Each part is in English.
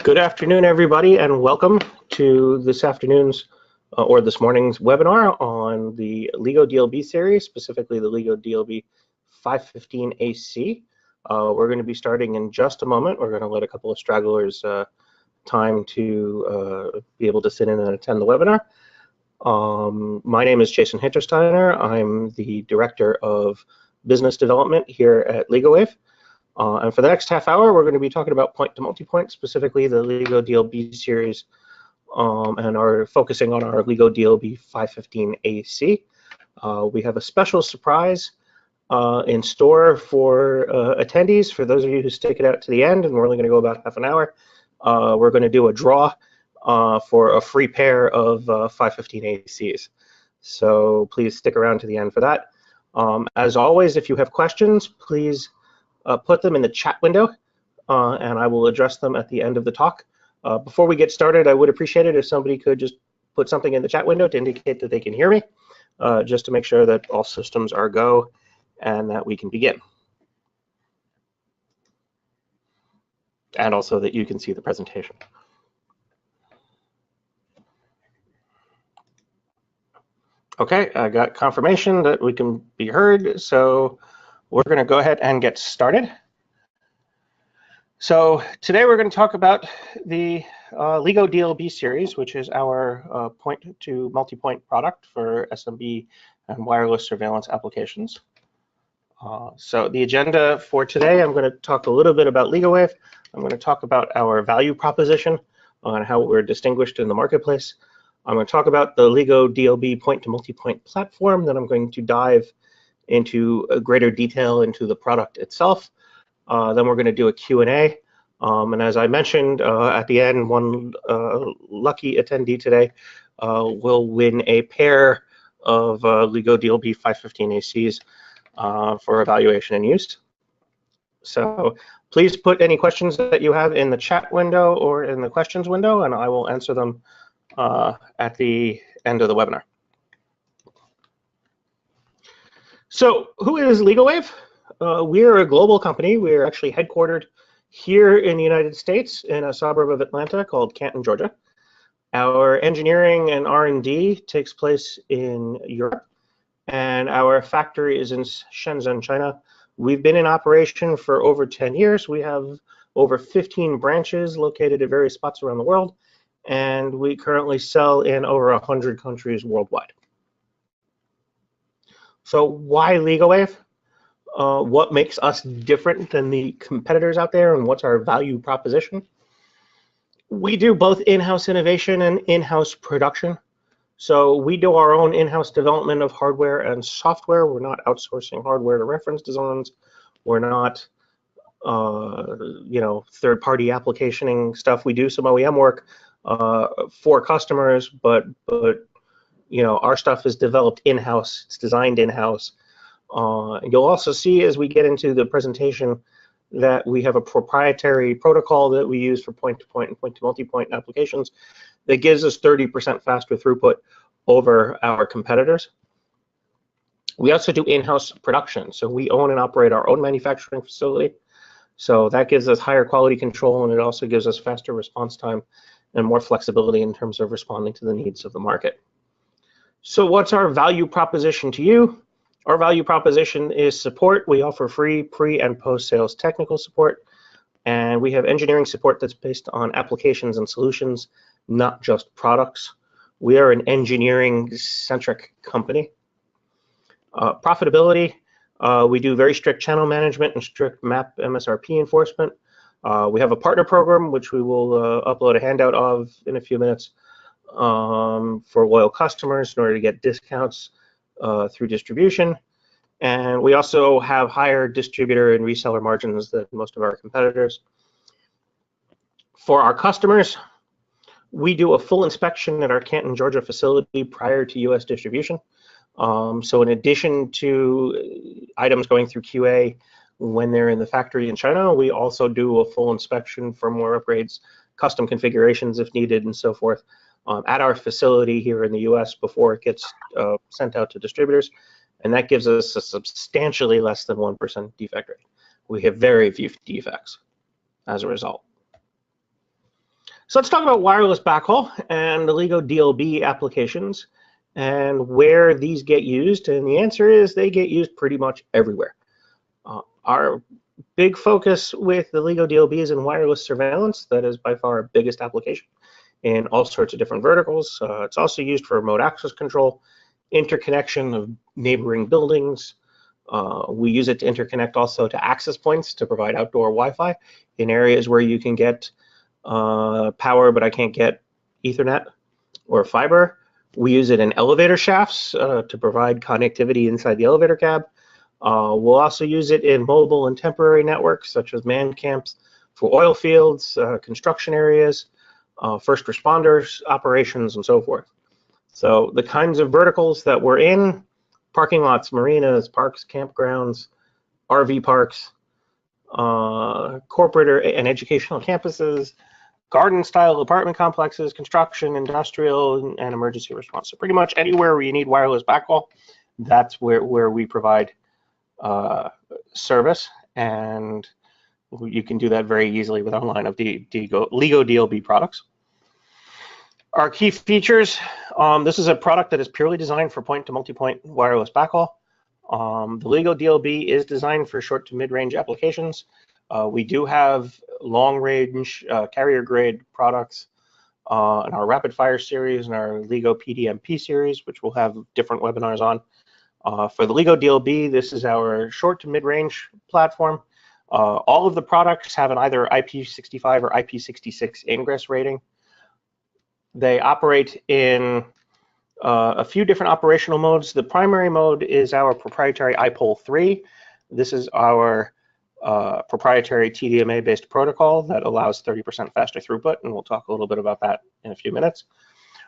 Good afternoon, everybody, and welcome to this afternoon's or this morning's webinar on the LigoDLB series, specifically the LigoDLB 515AC. We're going to be starting in just a moment. We're going to let a couple of stragglers time to be able to sit in and attend the webinar. My name is Jason Hintersteiner. I'm the Director of Business Development here at LigoWave. And for the next half hour, we're going to be talking about point-to-multipoint, specifically the LigoDLB series, and are focusing on our LigoDLB 515AC. We have a special surprise in store for attendees. For those of you who stick it out to the end, and we're only going to go about half an hour, we're going to do a draw for a free pair of 515ACs. So please stick around to the end for that. As always, if you have questions, please put them in the chat window, and I will address them at the end of the talk. Before we get started, I would appreciate it if somebody could just put something in the chat window to indicate that they can hear me, just to make sure that all systems are go and that we can begin. And also that you can see the presentation. Okay, I got confirmation that we can be heard, so we're going to go ahead and get started. So today we're going to talk about the LigoDLB series, which is our point-to-multipoint product for SMB and wireless surveillance applications. So the agenda for today, I'm going to talk a little bit about LigoWave. I'm going to talk about our value proposition on how we're distinguished in the marketplace. I'm going to talk about the LigoDLB point-to-multipoint platform. Then I'm going to dive into greater detail into the product itself. Then we're going to do a Q&A. And as I mentioned at the end, one lucky attendee today will win a pair of LigoDLB 515ACs for evaluation and use. So please put any questions that you have in the chat window or in the questions window, and I will answer them at the end of the webinar. So who is LigoWave? We're a global company. We're actually headquartered here in the United States in a suburb of Atlanta called Canton, Georgia. Our engineering and R&D takes place in Europe, and our factory is in Shenzhen, China. We've been in operation for over 10 years. We have over 15 branches located at various spots around the world, and we currently sell in over 100 countries worldwide. So why LigoWave? What makes us different than the competitors out there, and what's our value proposition? We do both in-house innovation and in-house production. So we do our own in-house development of hardware and software. We're not outsourcing hardware to reference designs. We're not, third-party applicationing stuff. We do some OEM work for customers, but our stuff is developed in-house. It's designed in-house. You'll also see as we get into the presentation that we have a proprietary protocol that we use for point-to-point and point-to-multipoint applications that gives us 30% faster throughput over our competitors. We also do in-house production. So we own and operate our own manufacturing facility. So that gives us higher quality control, and it also gives us faster response time and more flexibility in terms of responding to the needs of the market. So what's our value proposition to you? Our value proposition is support. We offer free pre- and post-sales technical support, and we have engineering support that's based on applications and solutions, not just products. We are an engineering-centric company. Profitability, we do very strict channel management and strict MAP MSRP enforcement. We have a partner program, which we will upload a handout of in a few minutes, for loyal customers in order to get discounts through distribution. And we also have higher distributor and reseller margins than most of our competitors. For our customers, we do a full inspection at our Canton, Georgia facility prior to US distribution. So in addition to items going through QA when they're in the factory in China, we also do a full inspection for more upgrades, custom configurations if needed, and so forth, at our facility here in the US before it gets sent out to distributors. And that gives us a substantially less than 1% defect rate. We have very few defects as a result. So let's talk about wireless backhaul and the LigoDLB applications and where these get used. And the answer is they get used pretty much everywhere. Our big focus with the LigoDLB is in wireless surveillance. That is by far our biggest application in all sorts of different verticals. It's also used for remote access control, interconnection of neighboring buildings. We use it to interconnect also to access points to provide outdoor Wi-Fi in areas where you can get power, but I can't get Ethernet or fiber. We use it in elevator shafts to provide connectivity inside the elevator cab. We'll also use it in mobile and temporary networks, such as man camps for oil fields, construction areas, first responders, operations, and so forth. So the kinds of verticals that we're in: parking lots, marinas, parks, campgrounds, RV parks, corporate and educational campuses, garden-style apartment complexes, construction, industrial, and emergency response. So pretty much anywhere where you need wireless backhaul, that's where we provide service, and you can do that very easily with our line of LigoDLB products. Our key features: this is a product that is purely designed for point to multipoint wireless backhaul. The LigoDLB is designed for short to mid-range applications. We do have long-range carrier-grade products in our rapid fire series and our Ligo PDMP series, which we'll have different webinars on. For the LigoDLB, this is our short to mid-range platform. All of the products have an either IP65 or IP66 ingress rating. They operate in a few different operational modes. The primary mode is our proprietary iPole 3. This is our proprietary TDMA-based protocol that allows 30% faster throughput, and we'll talk a little bit about that in a few minutes.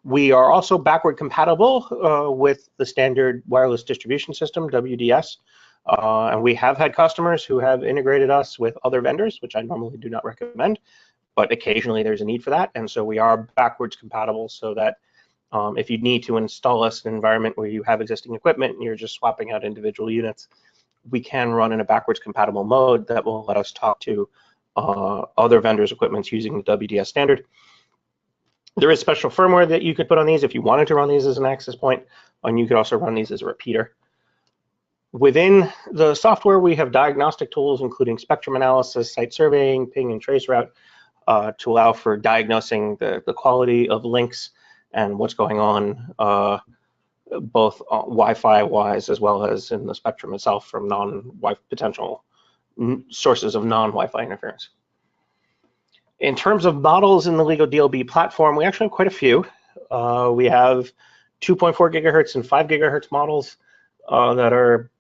We are also backward compatible with the standard wireless distribution system, WDS, and we have had customers who have integrated us with other vendors, which I normally do not recommend, but occasionally there's a need for that, and so we are backwards compatible so that if you need to install us in an environment where you have existing equipment and you're just swapping out individual units, we can run in a backwards compatible mode that will let us talk to other vendors' equipment using the WDS standard. There is special firmware that you could put on these if you wanted to run these as an access point, and you could also run these as a repeater. Within the software, we have diagnostic tools, including spectrum analysis, site surveying, ping and trace route, to allow for diagnosing the quality of links and what's going on, both Wi-Fi wise as well as in the spectrum itself from potential sources of non-Wi-Fi interference. In terms of models in the LigoDLB platform, we actually have quite a few. We have 2.4 gigahertz and 5 gigahertz models that are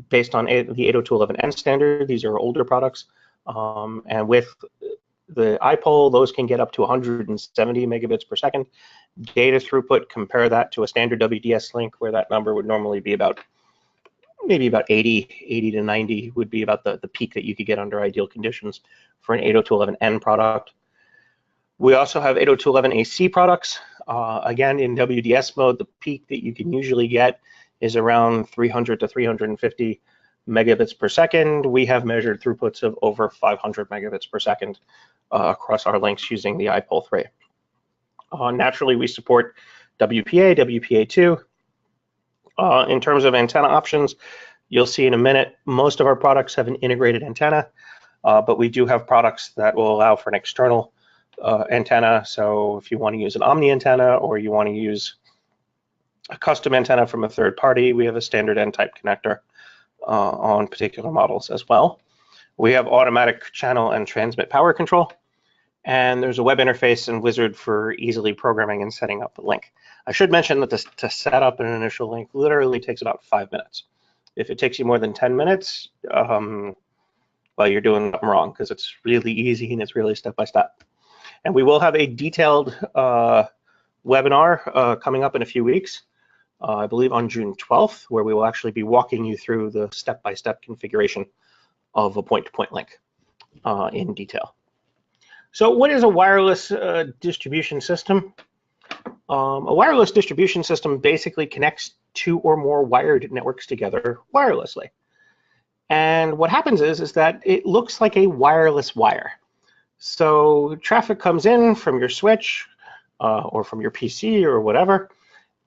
based on the 802.11n standard. These are older products, and with the iPole, those can get up to 170 megabits per second. Data throughput, compare that to a standard WDS link where that number would normally be maybe about 80 to 90 would be about the peak that you could get under ideal conditions for an 802.11n product. We also have 802.11ac products. Again, in WDS mode, the peak that you can usually get is around 300 to 350 megabits per second. We have measured throughputs of over 500 megabits per second across our links using the iPole 3. Naturally, we support WPA, WPA2. In terms of antenna options, you'll see in a minute, most of our products have an integrated antenna, but we do have products that will allow for an external antenna. So if you want to use an Omni antenna or you want to use a custom antenna from a third party, we have a standard N-type connector on particular models as well. We have automatic channel and transmit power control, and there's a web interface and wizard for easily programming and setting up the link. I should mention that to set up an initial link literally takes about 5 minutes. If it takes you more than 10 minutes, well, you're doing something wrong, because it's really easy and it's really step-by-step. And we will have a detailed webinar coming up in a few weeks, I believe on June 12th, where we will actually be walking you through the step-by-step configuration of a point-to-point link in detail. So what is a wireless distribution system? A wireless distribution system basically connects two or more wired networks together wirelessly. And what happens is that it looks like a wireless wire. So traffic comes in from your switch or from your PC or whatever,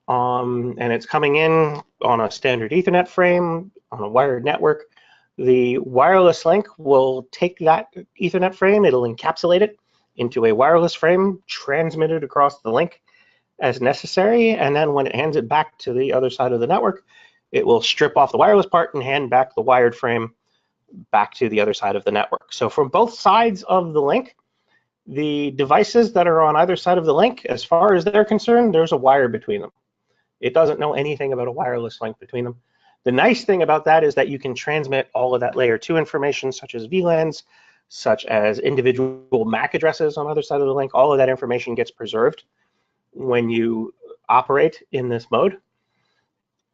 and it's coming in on a standard Ethernet frame on a wired network. The wireless link will take that Ethernet frame, it'll encapsulate it into a wireless frame, transmit it across the link as necessary, and then when it hands it back to the other side of the network, it will strip off the wireless part and hand back the wired frame back to the other side of the network. So from both sides of the link, the devices that are on either side of the link, as far as they're concerned, there's a wire between them. It doesn't know anything about a wireless link between them. The nice thing about that is that you can transmit all of that layer 2 information, such as VLANs, such as individual MAC addresses on either side of the link. All of that information gets preserved when you operate in this mode.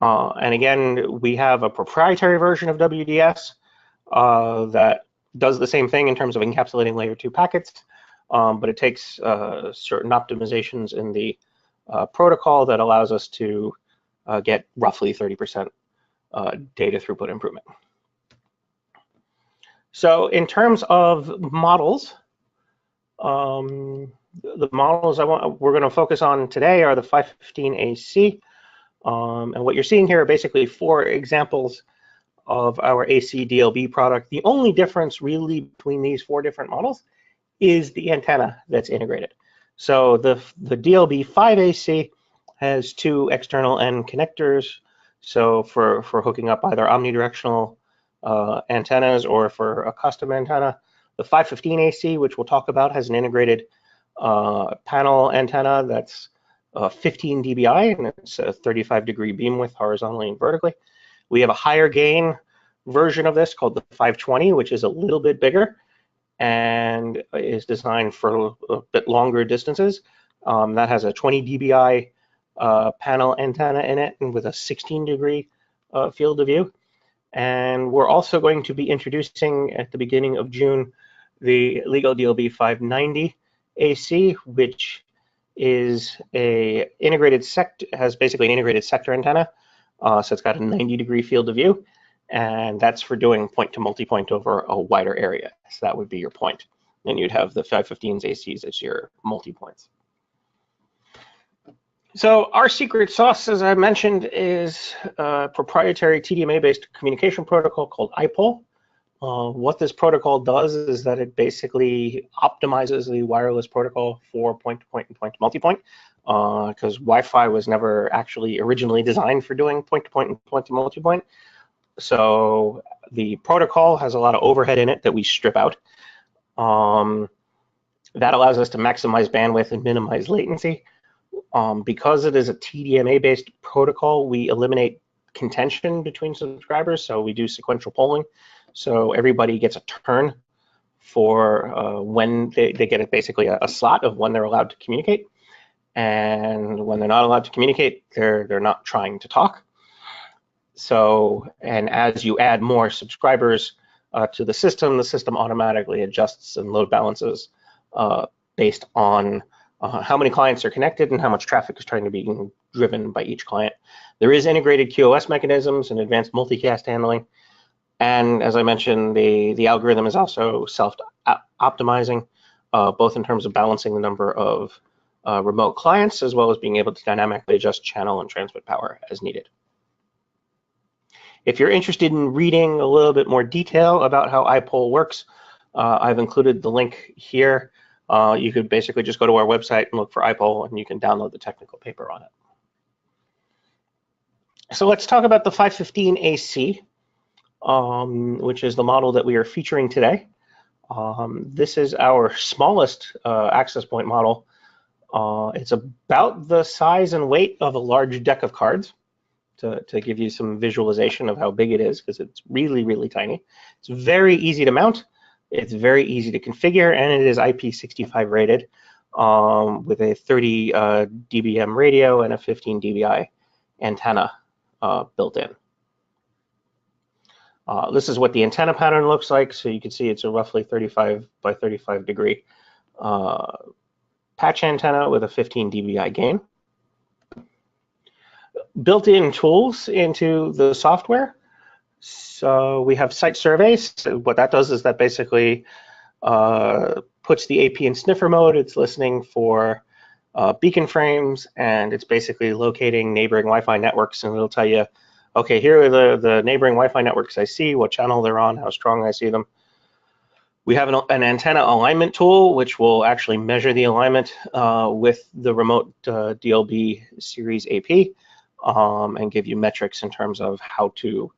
And again, we have a proprietary version of WDS that does the same thing in terms of encapsulating layer 2 packets, but it takes certain optimizations in the protocol that allows us to get roughly 30% data throughput improvement. So in terms of models, the models we're going to focus on today are the 515AC, and what you're seeing here are basically 4 examples of our AC DLB product. The only difference really between these 4 different models is the antenna that's integrated. So the DLB 5AC has 2 external end connectors. So for hooking up either omnidirectional antennas or for a custom antenna. The 515AC, which we'll talk about, has an integrated panel antenna that's 15 dBi, and it's a 35-degree beam width horizontally and vertically. We have a higher gain version of this called the 520, which is a little bit bigger and is designed for a bit longer distances. That has a 20 dBi panel antenna in it and with a 16-degree field of view. And we're also going to be introducing at the beginning of June the LigoDLB 590 AC, which is has basically an integrated sector antenna. So it's got a 90-degree field of view, and that's for doing point to multi-point over a wider area. So that would be your point. And you'd have the 515's ACs as your multi-points. So our secret sauce, as I mentioned, is a proprietary TDMA-based communication protocol called IPOL. What this protocol does is that it basically optimizes the wireless protocol for point-to-point and point-to-multipoint, because Wi-Fi was never actually originally designed for doing point-to-point and point-to-multipoint. So the protocol has a lot of overhead in it that we strip out. That allows us to maximize bandwidth and minimize latency. Because it is a TDMA-based protocol, we eliminate contention between subscribers, so we do sequential polling. So everybody gets a turn for when they get basically a slot of when they're allowed to communicate. And when they're not allowed to communicate, they're not trying to talk. So, and as you add more subscribers to the system automatically adjusts and load balances based on how many clients are connected and how much traffic is trying to be driven by each client. There is integrated QoS mechanisms and advanced multicast handling. And as I mentioned, the algorithm is also self-optimizing, both in terms of balancing the number of remote clients, as well as being able to dynamically adjust channel and transmit power as needed. If you're interested in reading a little bit more detail about how IPOL works, I've included the link here. You could basically just go to our website and look for IPOL, and you can download the technical paper on it. So let's talk about the 515AC, which is the model that we are featuring today. This is our smallest access point model. It's about the size and weight of a large deck of cards, to give you some visualization of how big it is, because it's really, really tiny. It's very easy to mount. It's very easy to configure, and it is IP65 rated with a 30 dBm radio and a 15 dBi antenna built in. This is what the antenna pattern looks like. So you can see it's a roughly 35 by 35 degree patch antenna with a 15 dBi gain. Built-in tools into the software. So we have site surveys. So what that does is that basically puts the AP in sniffer mode. It's listening for beacon frames, and it's basically locating neighboring Wi-Fi networks, and it'll tell you, okay, here are the neighboring Wi-Fi networks I see, what channel they're on, how strong I see them. We have an antenna alignment tool, which will actually measure the alignment with the remote DLB series AP and give you metrics in terms of how to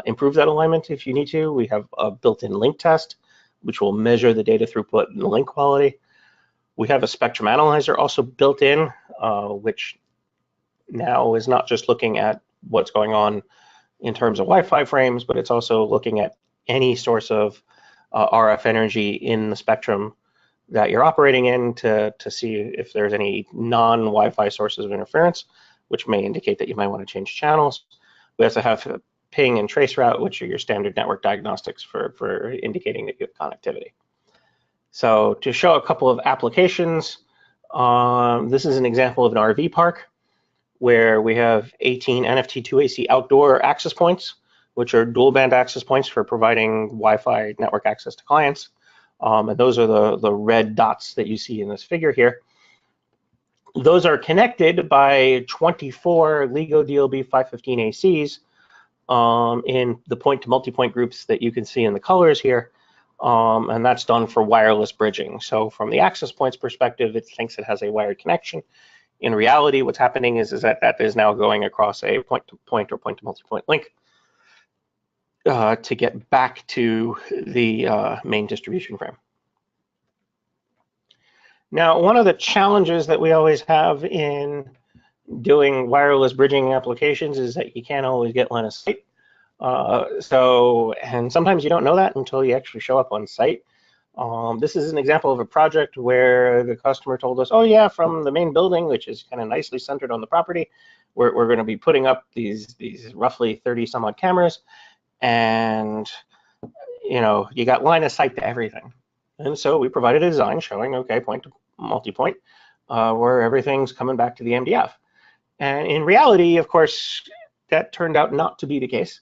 improve that alignment if you need to. We have a built-in link test, which will measure the data throughput and the link quality. We have a spectrum analyzer also built in, which now is not just looking at what's going on in terms of Wi-Fi frames, but it's also looking at any source of RF energy in the spectrum that you're operating in to see if there's any non-Wi-Fi sources of interference, which may indicate that you might want to change channels. We also have ping and trace route, which are your standard network diagnostics for indicating that you have connectivity. So to show a couple of applications, this is an example of an RV park where we have 18 NFT2AC outdoor access points, which are dual band access points for providing Wi-Fi network access to clients. And those are the red dots that you see in this figure here. Those are connected by 24 LigoDLB 515 ACs in the point to multipoint groups that you can see in the colors here. And that's done for wireless bridging. So from the access points perspective, it thinks it has a wired connection. In reality, what's happening is that is now going across a point to point or point to multipoint link to get back to the main distribution frame. Now, one of the challenges that we always have in doing wireless bridging applications is that you can't always get line of sight. And sometimes you don't know that until you actually show up on site. This is an example of a project where the customer told us, oh yeah, from the main building, which is kind of nicely centered on the property, we're going to be putting up these roughly 30 some odd cameras, and you got line of sight to everything. And so we provided a design showing, okay, point to multi-point, where everything's coming back to the MDF. And in reality, of course, that turned out not to be the case.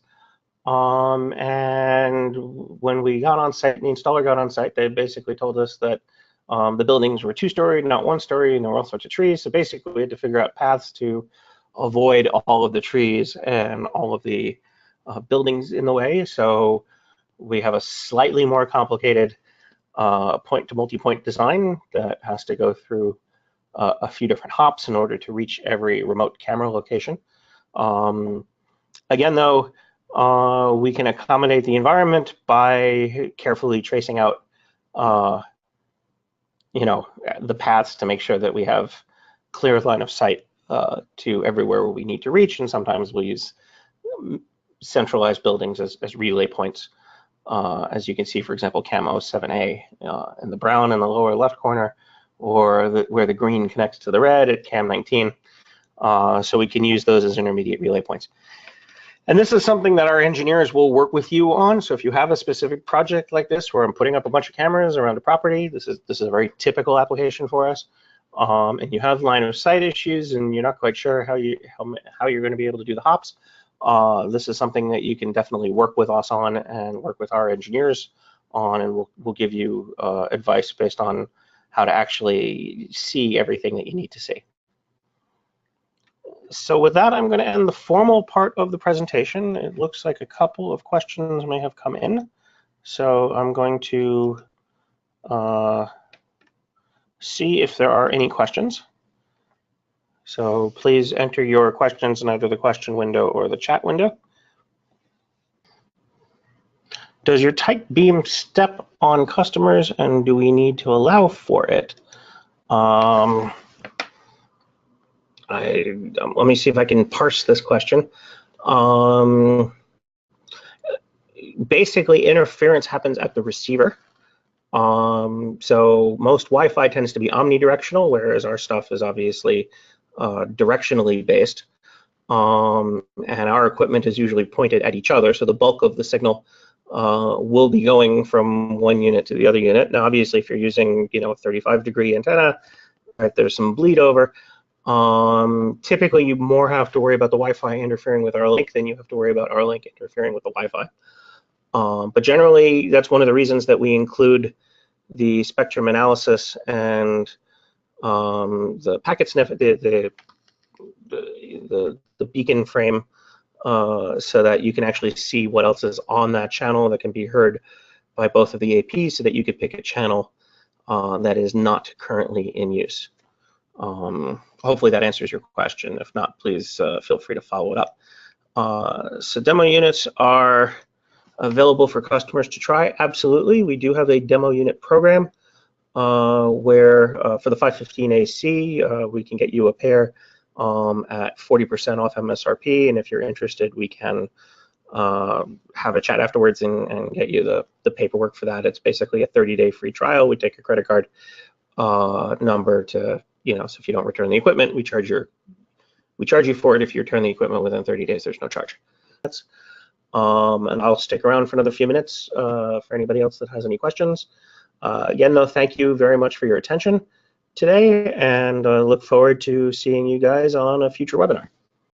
And when we got on site, the installer got on site, they basically told us that the buildings were 2-story, not 1-story, and there were all sorts of trees. So basically we had to figure out paths to avoid all of the trees and all of the buildings in the way. So we have a slightly more complicated point to multi-point design that has to go through a few different hops in order to reach every remote camera location. Again, though, we can accommodate the environment by carefully tracing out, the paths to make sure that we have clear line of sight to everywhere where we need to reach. And sometimes we'll use centralized buildings as relay points. As you can see, for example, camo 7A in the brown in the lower left corner, or where the green connects to the red at cam 19. So we can use those as intermediate relay points. And this is something that our engineers will work with you on. So if you have a specific project like this where I'm putting up a bunch of cameras around a property, this is a very typical application for us. And you have line of sight issues and you're not quite sure how you're going to be able to do the hops. This is something that you can definitely work with us on and work with our engineers on, and we'll give you advice based on how to actually see everything that you need to see. So with that, I'm going to end the formal part of the presentation. It looks like a couple of questions may have come in. So I'm going to see if there are any questions. So please enter your questions in either the question window or the chat window. Does your tight beam step on customers, and do we need to allow for it? Let me see if I can parse this question. Basically, interference happens at the receiver. So most Wi-Fi tends to be omnidirectional, whereas our stuff is obviously directionally based. And our equipment is usually pointed at each other, so the bulk of the signal will be going from one unit to the other unit. Now, obviously, if you're using, a 35-degree antenna, right, there's some bleed over. Typically, you more have to worry about the Wi-Fi interfering with our link than you have to worry about our link interfering with the Wi-Fi. But generally, that's one of the reasons that we include the spectrum analysis and the packet sniff, the beacon frame, so that you can actually see what else is on that channel that can be heard by both of the APs, so that you could pick a channel that is not currently in use. Hopefully that answers your question. If not, please feel free to follow it up. So demo units are available for customers to try. Absolutely, we do have a demo unit program where for the 515AC, we can get you a pair at 40% off MSRP, and if you're interested, we can have a chat afterwards and get you the paperwork for that. It's basically a 30-day free trial. We take a credit card number to, so if you don't return the equipment, we charge you for it. If you return the equipment within 30 days, there's no charge. And I'll stick around for another few minutes for anybody else that has any questions. Again, though, thank you very much for your attention today, and look forward to seeing you guys on a future webinar.